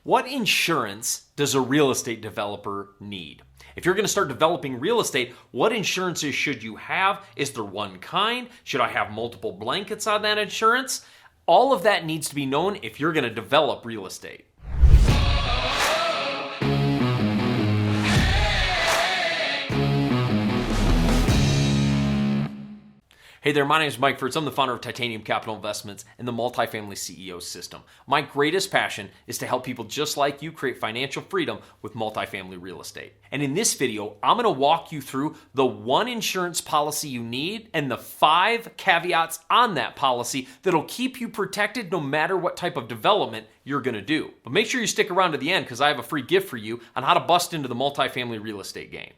What insurance does a real estate developer need? If you're going to start developing real estate, what insurances should you have? Is there one kind? Should I have multiple blankets on that insurance? All of that needs to be known if you're going to develop real estate. Hey there, my name is Mike Fritz. I'm the founder of Titanium Capital Investments and the Multifamily CEO System. My greatest passion is to help people just like you create financial freedom with multifamily real estate. And in this video, I'm going to walk you through the one insurance policy you need and the 5 caveats on that policy that'll keep you protected no matter what type of development you're going to do. But make sure you stick around to the end because I have a free gift for you on how to bust into the multifamily real estate game.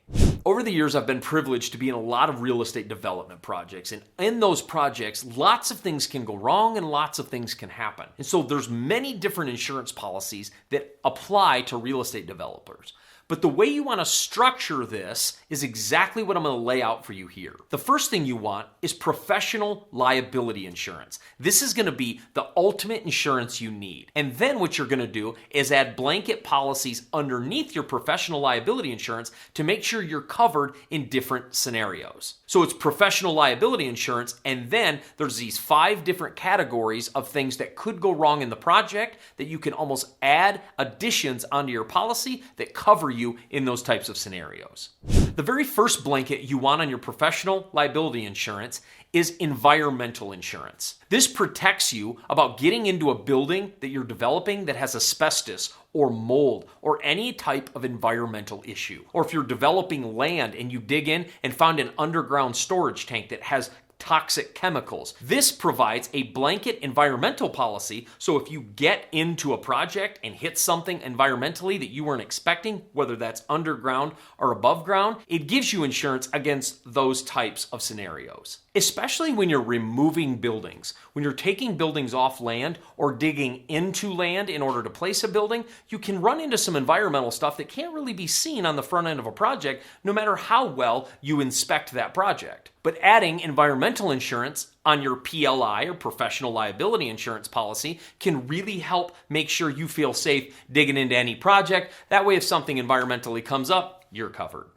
Over the years, I've been privileged to be in a lot of real estate development projects. And in those projects, lots of things can go wrong and lots of things can happen. And so there's many different insurance policies that apply to real estate developers. But the way you want to structure this is exactly what I'm going to lay out for you here. The first thing you want is professional liability insurance. This is going to be the ultimate insurance you need. And then what you're going to do is add blanket policies underneath your professional liability insurance to make sure you're covered in different scenarios. So it's professional liability insurance, and then there's these 5 different categories of things that could go wrong in the project that you can almost add additions onto your policy that cover you in those types of scenarios. The very first blanket you want on your professional liability insurance is environmental insurance. This protects you about getting into a building that you're developing that has asbestos or mold or any type of environmental issue. Or if you're developing land and you dig in and found an underground storage tank that has toxic chemicals. This provides a blanket environmental policy, so if you get into a project and hit something environmentally that you weren't expecting, whether that's underground or above ground, it gives you insurance against those types of scenarios. Especially when you're removing buildings. When you're taking buildings off land or digging into land in order to place a building, you can run into some environmental stuff that can't really be seen on the front end of a project, no matter how well you inspect that project. But adding environmental insurance on your PLI or professional liability insurance policy can really help make sure you feel safe digging into any project. That way, if something environmentally comes up, you're covered.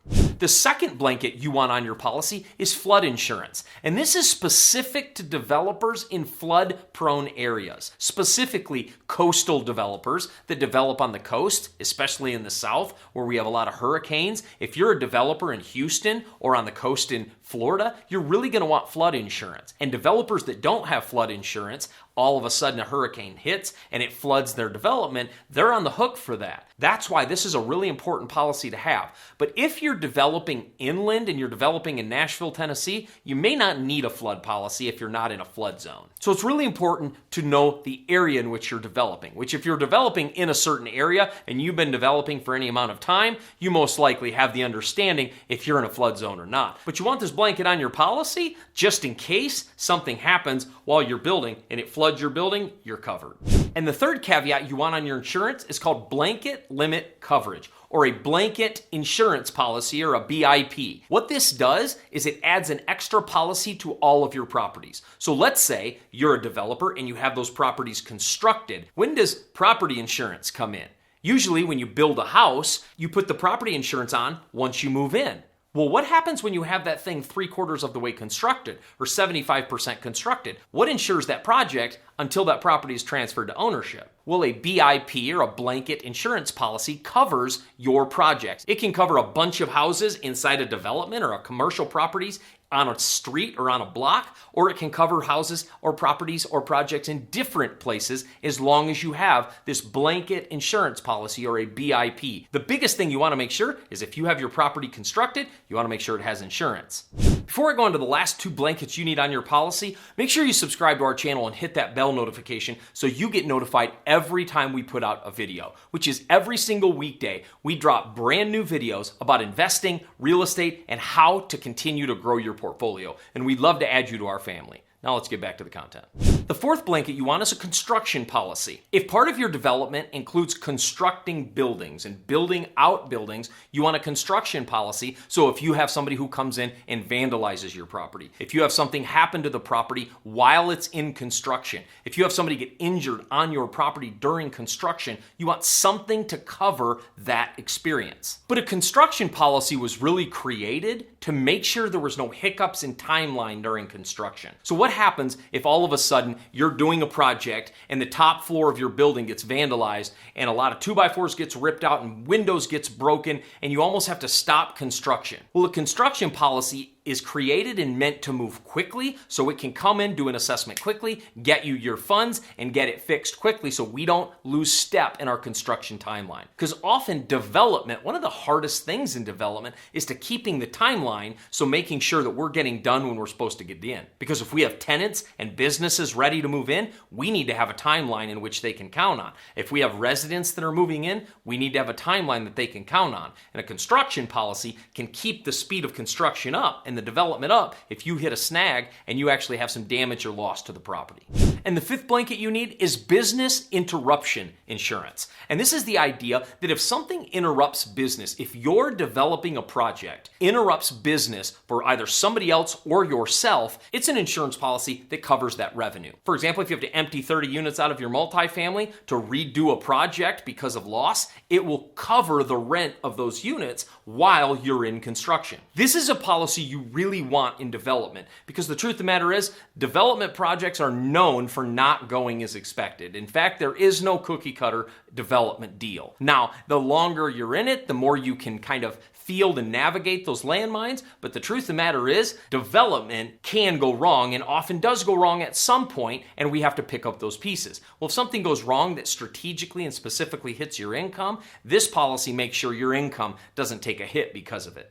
The second blanket you want on your policy is flood insurance. And this is specific to developers in flood-prone areas, specifically coastal developers that develop on the coast, especially in the South where we have a lot of hurricanes. If you're a developer in Houston or on the coast in Florida, you're really going to want flood insurance. And developers that don't have flood insurance, all of a sudden a hurricane hits and it floods their development, they're on the hook for that. That's why this is a really important policy to have. But if you're developing inland and you're developing in Nashville, Tennessee, you may not need a flood policy if you're not in a flood zone. So it's really important to know the area in which you're developing, which if you're developing in a certain area and you've been developing for any amount of time, you most likely have the understanding if you're in a flood zone or not. But you want this blanket on your policy just in case something happens while you're building and it floods your building, you're covered. And the third caveat you want on your insurance is called blanket limit coverage, or a blanket insurance policy, or a BIP. What this does is it adds an extra policy to all of your properties. So let's say you're a developer and you have those properties constructed. When does property insurance come in? Usually when you build a house, you put the property insurance on once you move in. Well, what happens when you have that thing 3/4 of the way constructed or 75% constructed? What insures that project until that property is transferred to ownership? Well, a BIP, or a blanket insurance policy, covers your projects. It can cover a bunch of houses inside a development or a commercial properties on a street or on a block, or it can cover houses or properties or projects in different places as long as you have this blanket insurance policy or a BIP. The biggest thing you want to make sure is if you have your property constructed, you want to make sure it has insurance. Before I go on to the last 2 blankets you need on your policy, make sure you subscribe to our channel and hit that bell notification so you get notified every time we put out a video, which is every single weekday. We drop brand new videos about investing, real estate, and how to continue to grow your portfolio. And we'd love to add you to our family. Now let's get back to the content. The fourth blanket you want is a construction policy. If part of your development includes constructing buildings and building out buildings, you want a construction policy. So if you have somebody who comes in and vandalizes your property, if you have something happen to the property while it's in construction, if you have somebody get injured on your property during construction, you want something to cover that experience. But a construction policy was really created to make sure there was no hiccups in timeline during construction. So what happens if all of a sudden you're doing a project and the top floor of your building gets vandalized and a lot of 2x4s gets ripped out and windows gets broken and you almost have to stop construction? Well, a construction policy is created and meant to move quickly so it can come in, do an assessment quickly, get you your funds, and get it fixed quickly so we don't lose step in our construction timeline. Because often development, one of the hardest things in development is to keeping the timeline, so making sure that we're getting done when we're supposed to get in. Because if we have tenants and businesses ready to move in, we need to have a timeline in which they can count on. If we have residents that are moving in, we need to have a timeline that they can count on. And a construction policy can keep the speed of construction up and the development up if you hit a snag and you actually have some damage or loss to the property. And the fifth blanket you need is business interruption insurance. And this is the idea that if something interrupts business, if you're developing a project, interrupts business for either somebody else or yourself, it's an insurance policy that covers that revenue. For example, if you have to empty 30 units out of your multifamily to redo a project because of loss, it will cover the rent of those units while you're in construction. This is a policy you really want in development because the truth of the matter is development projects are known for not going as expected. In fact, there is no cookie cutter development deal. Now, the longer you're in it, the more you can kind of field and navigate those landmines, but the truth of the matter is development can go wrong and often does go wrong at some point, and we have to pick up those pieces. Well, if something goes wrong that strategically and specifically hits your income, this policy makes sure your income doesn't take a hit because of it.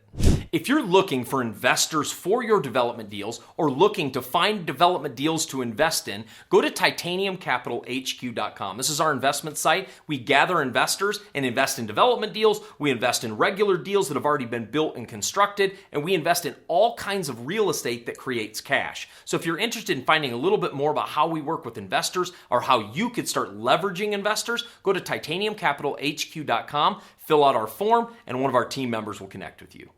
If you're looking for investors for your development deals or looking to find development deals to invest in, go to titaniumcapitalhq.com. This is our investment site. We gather investors and invest in development deals. We invest in regular deals that have already been built and constructed, and we invest in all kinds of real estate that creates cash. So if you're interested in finding a little bit more about how we work with investors or how you could start leveraging investors, go to titaniumcapitalhq.com, fill out our form, and one of our team members will connect with you.